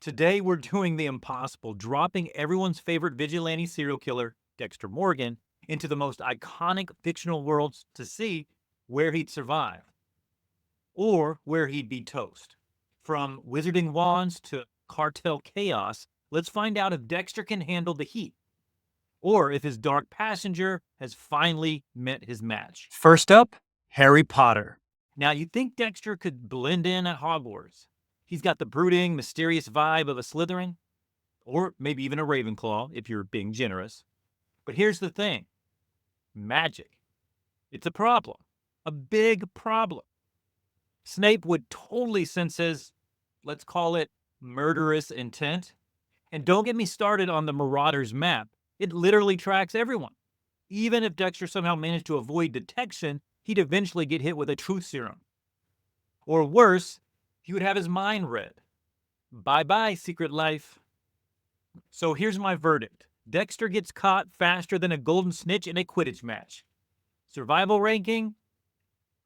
Today, we're doing the impossible, dropping everyone's favorite vigilante serial killer, Dexter Morgan, into the most iconic fictional worlds to see where he'd survive or where he'd be toast. From wizarding wands to cartel chaos, let's find out if Dexter can handle the heat or if his dark passenger has finally met his match. First up, Harry Potter. Now, you'd think Dexter could blend in at Hogwarts. He's got the brooding, mysterious vibe of a Slytherin, or maybe even a Ravenclaw, if you're being generous. But here's the thing. Magic. It's a problem. A big problem. Snape would totally sense his, let's call it, murderous intent. And don't get me started on the Marauders map. It literally tracks everyone. Even if Dexter somehow managed to avoid detection, he'd eventually get hit with a truth serum. Or worse, he would have his mind read. Bye-bye, secret life. So here's my verdict. Dexter gets caught faster than a golden snitch in a Quidditch match. Survival ranking?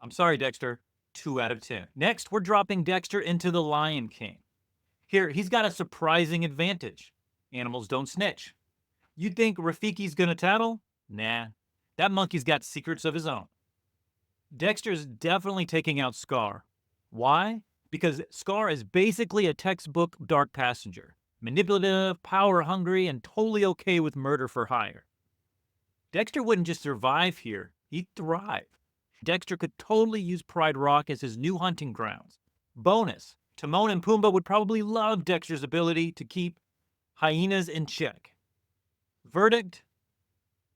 I'm sorry, Dexter. 2 out of 10. Next, we're dropping Dexter into the Lion King. Here, he's got a surprising advantage. Animals don't snitch. You'd think Rafiki's gonna tattle? Nah. That monkey's got secrets of his own. Dexter's definitely taking out Scar. Why? Because Scar is basically a textbook dark passenger. Manipulative, power-hungry, and totally okay with murder for hire. Dexter wouldn't just survive here, he'd thrive. Dexter could totally use Pride Rock as his new hunting grounds. Bonus, Timon and Pumbaa would probably love Dexter's ability to keep hyenas in check. Verdict?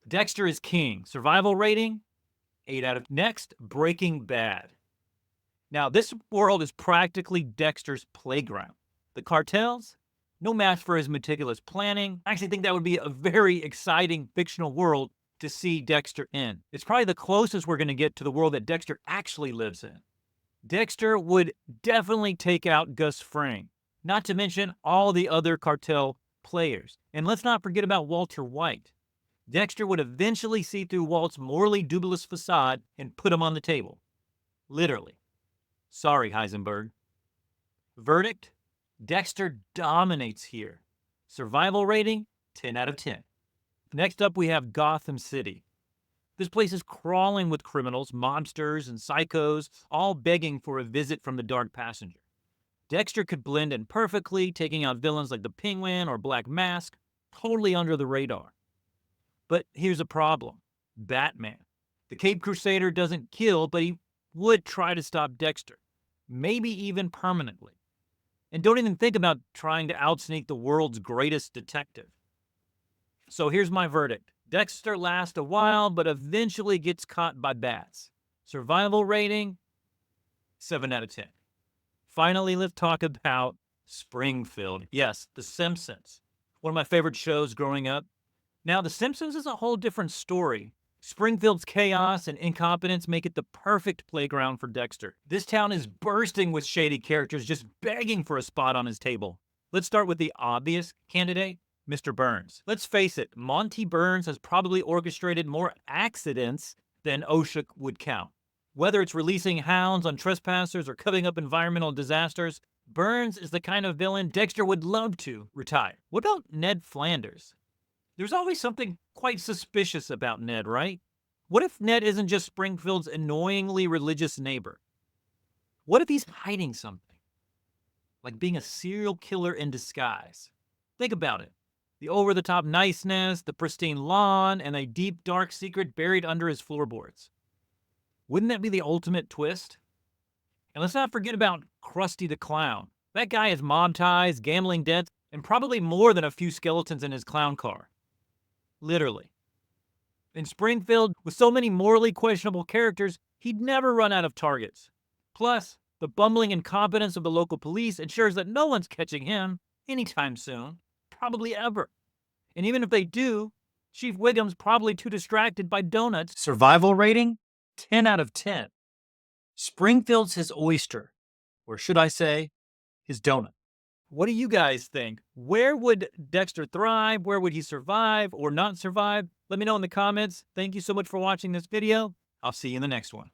Dexter is king. Survival rating? 8 out of 10. Next, Breaking Bad. Now, this world is practically Dexter's playground. The cartels? No match for his meticulous planning. I actually think that would be a very exciting fictional world to see Dexter in. It's probably the closest we're going to get to the world that Dexter actually lives in. Dexter would definitely take out Gus Fring, not to mention all the other cartel players. And let's not forget about Walter White. Dexter would eventually see through Walt's morally dubious facade and put him on the table. Literally. Sorry, Heisenberg. Verdict? Dexter dominates here. Survival rating? 10 out of 10. Next up, we have Gotham City. This place is crawling with criminals, mobsters, and psychos, all begging for a visit from the dark passenger. Dexter could blend in perfectly, taking out villains like the Penguin or Black Mask, totally under the radar. But here's a problem. Batman. The Cape Crusader doesn't kill, but he would try to stop Dexter. Maybe even permanently. And don't even think about trying to outsneak the world's greatest detective. So here's my verdict. Dexter lasts a while, but eventually gets caught by bats. Survival rating? 7 out of 10. Finally, let's talk about Springfield. Yes, The Simpsons. One of my favorite shows growing up. Now, The Simpsons is a whole different story. Springfield's chaos and incompetence make it the perfect playground for Dexter. This town is bursting with shady characters just begging for a spot on his table. Let's start with the obvious candidate, Mr. Burns. Let's face it, Monty Burns has probably orchestrated more accidents than OSHA would count. Whether it's releasing hounds on trespassers or covering up environmental disasters, Burns is the kind of villain Dexter would love to retire. What about Ned Flanders? There's always something quite suspicious about Ned, right? What if Ned isn't just Springfield's annoyingly religious neighbor? What if he's hiding something? Like being a serial killer in disguise. Think about it. The over-the-top niceness, the pristine lawn, and a deep, dark secret buried under his floorboards. Wouldn't that be the ultimate twist? And let's not forget about Krusty the Clown. That guy has mob ties, gambling debts, and probably more than a few skeletons in his clown car. Literally. In Springfield, with so many morally questionable characters, he'd never run out of targets. Plus, the bumbling incompetence of the local police ensures that no one's catching him anytime soon. Probably ever. And even if they do, Chief Wiggum's probably too distracted by donuts. Survival rating? 10 out of 10. Springfield's his oyster. Or should I say, his donut. What do you guys think? Where would Dexter thrive? Where would he survive or not survive? Let me know in the comments. Thank you so much for watching this video. I'll see you in the next one.